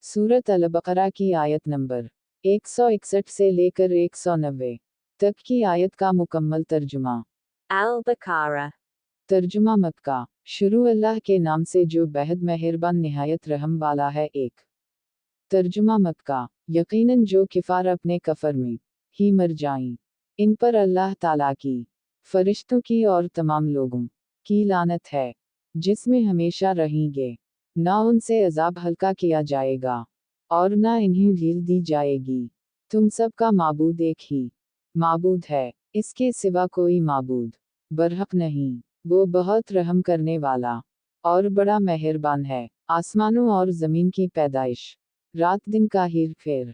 सूरत अल-बकरा की आयत नंबर 161 से लेकर 190 तक की आयत का मुकम्मल तर्जुमा। Al-Baqarah. तर्जुमा मक्का। शुरू अल्लाह के नाम से जो बेहद मेहरबान निहायत रहम वाला है। एक तर्जुमा मक्का। यकीनन जो किफ़ार अपने कफर में ही मर जाएं, इन पर अल्लाह ताला की, फरिश्तों की और तमाम लोगों की लानत है, जिसमें हमेशा रहेंगे। ना उनसे अजाब हल्का किया जाएगा और ना इन्हें ढील दी जाएगी। तुम सबका माबूद एक ही माबूद है, इसके सिवा कोई माबूद बरहक नहीं। वो बहुत रहम करने वाला और बड़ा मेहरबान है। आसमानों और ज़मीन की पैदाइश, रात दिन का हीर फेर,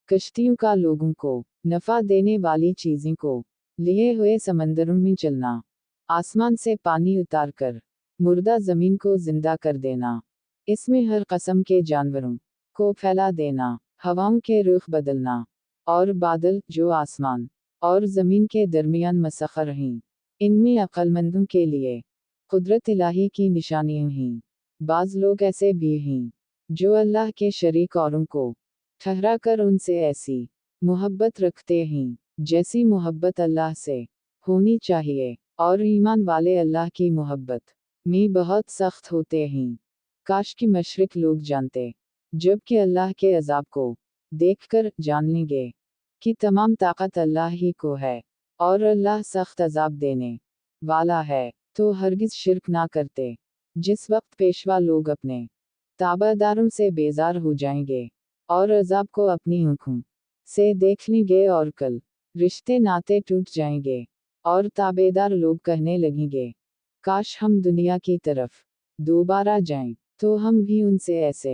कश्तियों का लोगों को नफ़ा देने वाली चीज़ों को लिए हुए समंदरों में चलना, आसमान से पानी उतारकर मुर्दा ज़मीन को जिंदा कर देना, इसमें हर कस्म के जानवरों को फैला देना, हवाओं के रुख बदलना और बादल जो आसमान और ज़मीन के दरमियान मसख़र हैं, इनमें अक्लमंदों के लिए कुदरत इलाही की निशानियाँ हैं। बाज़ लोग ऐसे भी हैं जो अल्लाह के शरीक औरों को ठहरा कर उनसे ऐसी मोहब्बत रखते हैं जैसी मोहब्बत अल्लाह से होनी चाहिए, और ईमान वाले अल्लाह की मोहब्बत में बहुत सख्त होते हैं। काश कि मशरिक लोग जानते, जबकि अल्लाह के अजाब को देखकर जान लेंगे कि तमाम ताकत अल्लाह ही को है और अल्लाह सख्त अजाब देने वाला है, तो हरगिज शिरक ना करते। जिस वक्त पेशवा लोग अपने ताबादारों से बेजार हो जाएंगे और अजाब को अपनी आंखों से देख लेंगे और कल रिश्ते नाते टूट जाएंगे और ताबेदार लोग कहने लगेंगे, काश हम दुनिया की तरफ दोबारा जाएं, तो हम भी उनसे ऐसे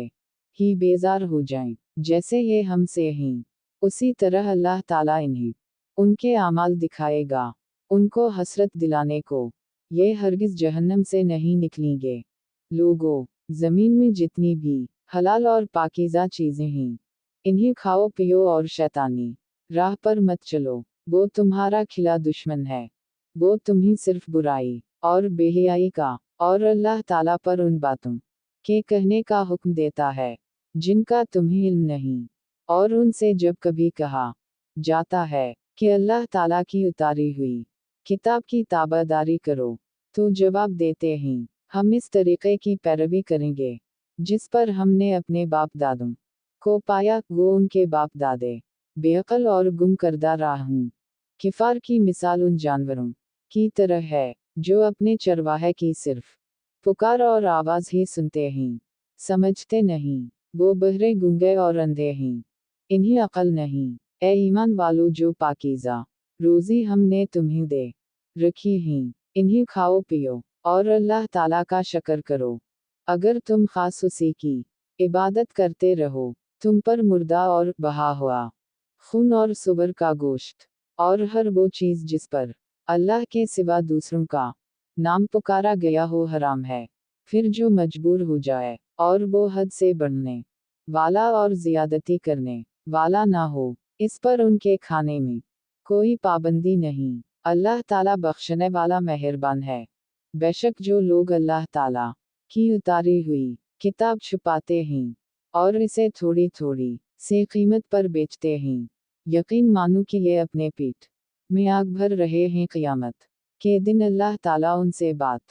ही बेजार हो जाएं जैसे ये हमसे हैं। उसी तरह अल्लाह ताला इन्हें उनके आमाल दिखाएगा, उनको हसरत दिलाने को। ये हरगिज जहन्नम से नहीं निकलेंगे। लोगों, ज़मीन में जितनी भी हलाल और पाकीज़ा चीज़ें हैं, इन्हें खाओ पियो और शैतानी राह पर मत चलो, वो तुम्हारा खिला दुश्मन है। वो तुम्हें सिर्फ बुराई और बेहयाई का और अल्लाह ताला पर उन बातों के कहने का हुक्म देता है जिनका तुम्हें इल्म नहीं, और उनसे जब कभी कहा जाता है कि अल्लाह ताला की उतारी हुई किताब की ताबादारी करो, तो जवाब देते हैं, हम इस तरीक़े की पैरवी करेंगे जिस पर हमने अपने बाप दादों को पाया। वो उनके बाप दादे बेअक्ल और गुम करदा राहूं। किफ़ार की मिसाल उन जानवरों की तरह है जो अपने चरवाहे की सिर्फ पुकार और आवाज़ ही सुनते हैं, समझते नहीं। वो बहरे गूंगे और अंधे हैं, इन्हें अक्ल नहीं। ए ईमान वालों, जो पाकीज़ा रोज़ी हमने तुम्हें दे रखी हैं, इन्हें खाओ पियो और अल्लाह ताला का शक्र करो, अगर तुम खास उसी की इबादत करते रहो। तुम पर मुर्दा और बहा हुआ खून और सुअर का गोश्त और हर वो चीज़ जिस पर अल्लाह के सिवा दूसरों का नाम पुकारा गया हो हराम है। फिर जो मजबूर हो जाए और वो हद से बढ़ने वाला और ज़ियादती करने वाला ना हो, इस पर उनके खाने में कोई पाबंदी नहीं। अल्लाह ताला बख्शने वाला मेहरबान है। बेशक जो लोग अल्लाह ताला की उतारी हुई किताब छुपाते हैं और इसे थोड़ी थोड़ी से कीमत पर बेचते हैं, यकीन मानो कि ये अपने पीठ में आग भर रहे हैं। क़यामत के दिन अल्लाह ताला उनसे बात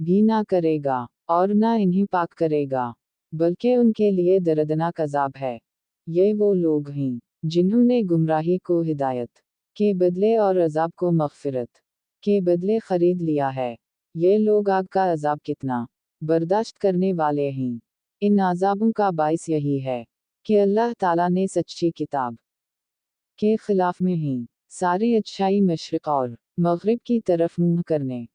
भी ना करेगा और ना इन्हें पाक करेगा, बल्कि उनके लिए दर्दनाक अजाब है। ये वो लोग हैं जिन्होंने गुमराही को हिदायत के बदले और अजाब को मग़फ़िरत के बदले खरीद लिया है। ये लोग आग का अजाब कितना बर्दाश्त करने वाले हैं। इन अजाबों का बाइस यही है कि अल्लाह ताला ने सच्ची किताब के खिलाफ में हैं। सारी अच्छाई मशरिक़ और मग़रिब की तरफ मुँह करने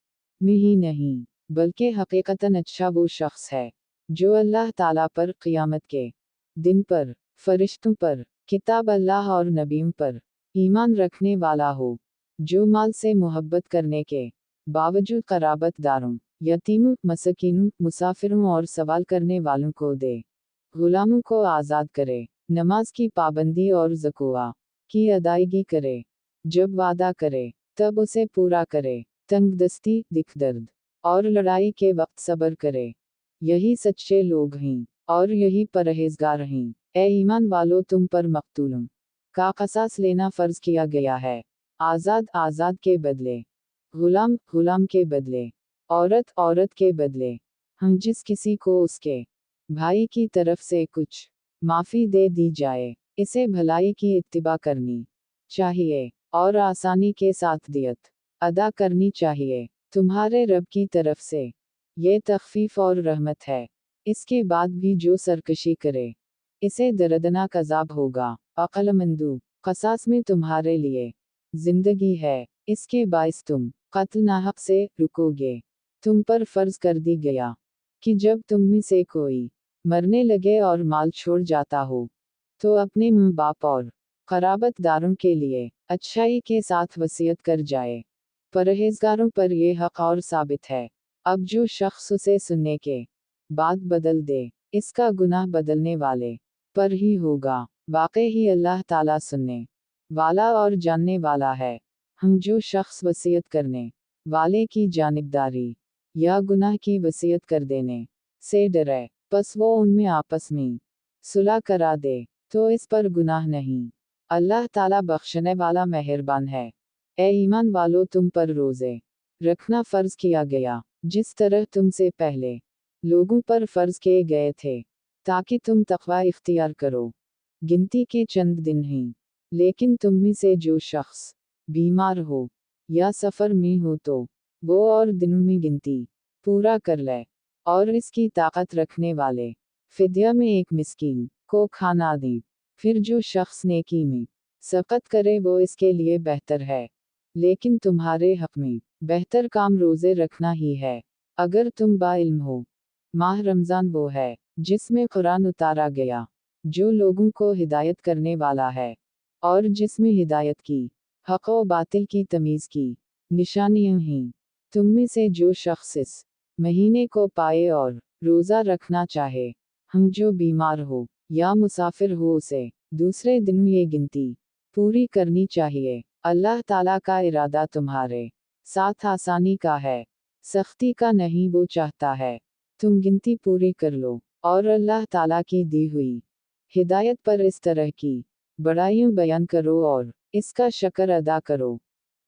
में ही नहीं, बल्कि हकीकतन अच्छा वो शख्स है जो अल्लाह ताला पर, क़यामत के दिन पर, फरिश्तों पर, किताब अल्लाह और नबियों पर ईमान रखने वाला हो, जो माल से मोहब्बत करने के बावजूद क़राबतदारों, यतीमों, मसकीनों, मुसाफिरों और सवाल करने वालों को दे, गुलामों को आज़ाद करे, नमाज की पाबंदी और ज़कात की अदायगी करे, जब वादा करे तब उसे पूरा करे, तंगदस्ती, दिख दर्द और लड़ाई के वक्त सब्र करे। यही सच्चे लोग हैं। और यही परहेजगार हैं। ए ईमान वालों, तुम पर मकतूलों का कसास लेना फर्ज किया गया है। आज़ाद आज़ाद के बदले, गुलाम गुलाम के बदले, औरत औरत के बदले। हम जिस किसी को उसके भाई की तरफ से कुछ माफ़ी दे दी जाए, इसे भलाई की इत्तिबा करनी चाहिए और आसानी के साथ दियत अदा करनी चाहिए। तुम्हारे रब की तरफ से ये तखफीफ और रहमत है। इसके बाद भी जो सरकशी करे, इसे दर्दनाक अजाब होगा। अक्लमंदू, कसास में तुम्हारे लिए जिंदगी है, इसके बाइस तुम कत्ल नाहक से रुकोगे। तुम पर फर्ज कर दी गया कि जब तुम में से कोई मरने लगे और माल छोड़ जाता हो, तो अपने माँ बाप और क़राबतदारों के लिए अच्छाई के साथ वसीयत कर जाए। परहेजगारों पर यह हक और साबित है। अब जो शख्स उसे सुनने के बाद बदल दे, इसका गुनाह बदलने वाले पर ही होगा। वाकई ही अल्लाह ताला सुनने वाला और जानने वाला है। हम जो शख्स वसीयत करने वाले की जानिबदारी या गुनाह की वसीयत कर देने से डरे, बस वो उनमें आपस में सुलह करा दे, तो इस पर गुनाह नहीं। अल्लाह ताला बख्शने वाला मेहरबान है। ए ईमान वालों, तुम पर रोज़े रखना फ़र्ज किया गया, जिस तरह तुमसे पहले लोगों पर फ़र्ज किए गए थे, ताकि तुम तक़वा इख्तियार करो। गिनती के चंद दिन हैं, लेकिन तुम में से जो शख्स बीमार हो या सफ़र में हो, तो वो और दिनों में गिनती पूरा कर ले। और इसकी ताकत रखने वाले फिद्या में एक मिस्कीन को खाना दें। फिर जो शख्स नेकी में सबकत करे, वो इसके लिए बेहतर है। लेकिन तुम्हारे हक में बेहतर काम रोज़े रखना ही है, अगर तुम बाइल्म हो। माह रमज़ान वो है जिसमें कुरान उतारा गया, जो लोगों को हिदायत करने वाला है, और जिसमें हिदायत की हक़ व बातिल की तमीज़ की निशानियाँ हैं। तुम में से जो शख्स इस महीने को पाए और रोज़ा रखना चाहे, हम जो बीमार हो या मुसाफिर हो, उसे दूसरे दिनों ये गिनती पूरी करनी चाहिए। अल्लाह ताला का इरादा तुम्हारे साथ आसानी का है, सख्ती का नहीं। वो चाहता है तुम गिनती पूरी कर लो, और अल्लाह ताला की दी हुई हिदायत पर इस तरह की बड़ाइयों बयान करो और इसका शक्र अदा करो।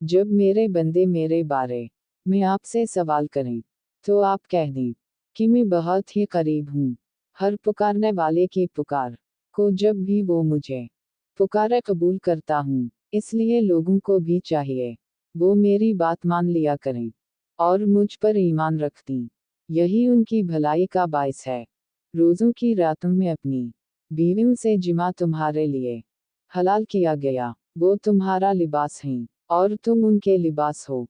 जब मेरे बंदे मेरे बारे में आपसे सवाल करें, तो आप कह दें कि मैं बहुत ही करीब हूँ, हर पुकारने वाले की पुकार को जब भी वो मुझे पुकारे कबूल करता हूँ। इसलिए लोगों को भी चाहिए वो मेरी बात मान लिया करें और मुझ पर ईमान रखती, यही उनकी भलाई का बाइस है। रोज़ों की रातों में अपनी बीवियों से जिमा तुम्हारे लिए हलाल किया गया, वो तुम्हारा लिबास हैं और तुम उनके लिबास हो।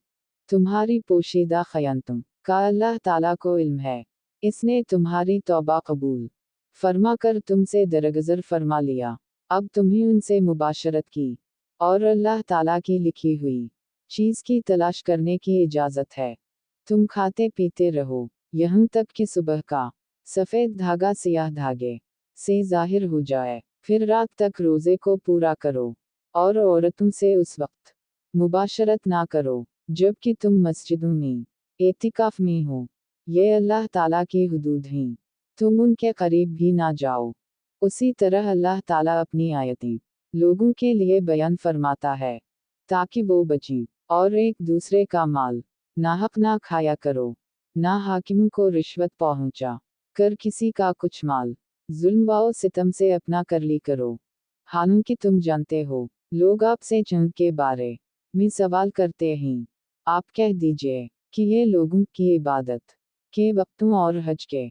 तुम्हारी पोशीदा खयानतों का अल्लाह ताला को इल्म है। इसने तुम्हारी तौबा कबूल फरमा कर तुमसे दरगुज़र फरमा लिया। अब तुम्हें उनसे मुबाशरत की और अल्लाह ताला की लिखी हुई चीज़ की तलाश करने की इजाज़त है। तुम खाते पीते रहो, यहाँ तक कि सुबह का सफ़ेद धागा सियाह धागे से ज़ाहिर हो जाए। फिर रात तक रोज़े को पूरा करो, और औरतों से उस वक्त मुबाशरत ना करो जबकि तुम मस्जिदों में एतिकाफ में हो। ये अल्लाह ताला की हुदूद हैं, तुम उनके करीब भी ना जाओ। उसी तरह अल्लाह ताला अपनी आयतें लोगों के लिए बयान फरमाता है, ताकि वो बचें। और एक दूसरे का माल नाहक ना खाया करो, ना हाकिमों को रिश्वत पहुंचा कर किसी का कुछ माल जुल्म व सितम से अपना कर ली करो। हालांकि तुम जानते हो, लोग आपसे चंद के बारे में सवाल करते हैं। आप कह दीजिए कि ये लोगों की इबादत के वक्तों और हज के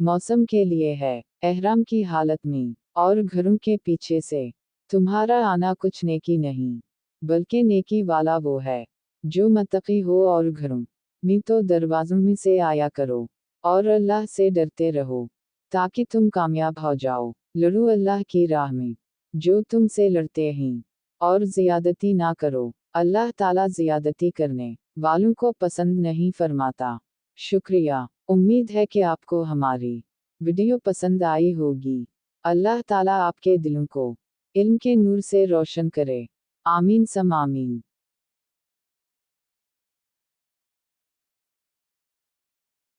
मौसम के लिए है, एहराम की हालत में और घरों के पीछे से तुम्हारा आना कुछ नेकी नहीं, बल्कि नेकी वाला वो है जो मुत्तकी हो। और घरों में तो दरवाज़ों में से आया करो और अल्लाह से डरते रहो, ताकि तुम कामयाब हो जाओ। लड़ो अल्लाह की राह में जो तुमसे लड़ते हैं, और ज़ियादती ना करो, अल्लाह ताला ज़ियादती करने वालों को पसंद नहीं फरमाता। शुक्रिया। उम्मीद है कि आपको हमारी वीडियो पसंद आई होगी। अल्लाह ताला आपके दिलों को इल्म के नूर से रोशन करे। आमीन सम आमीन।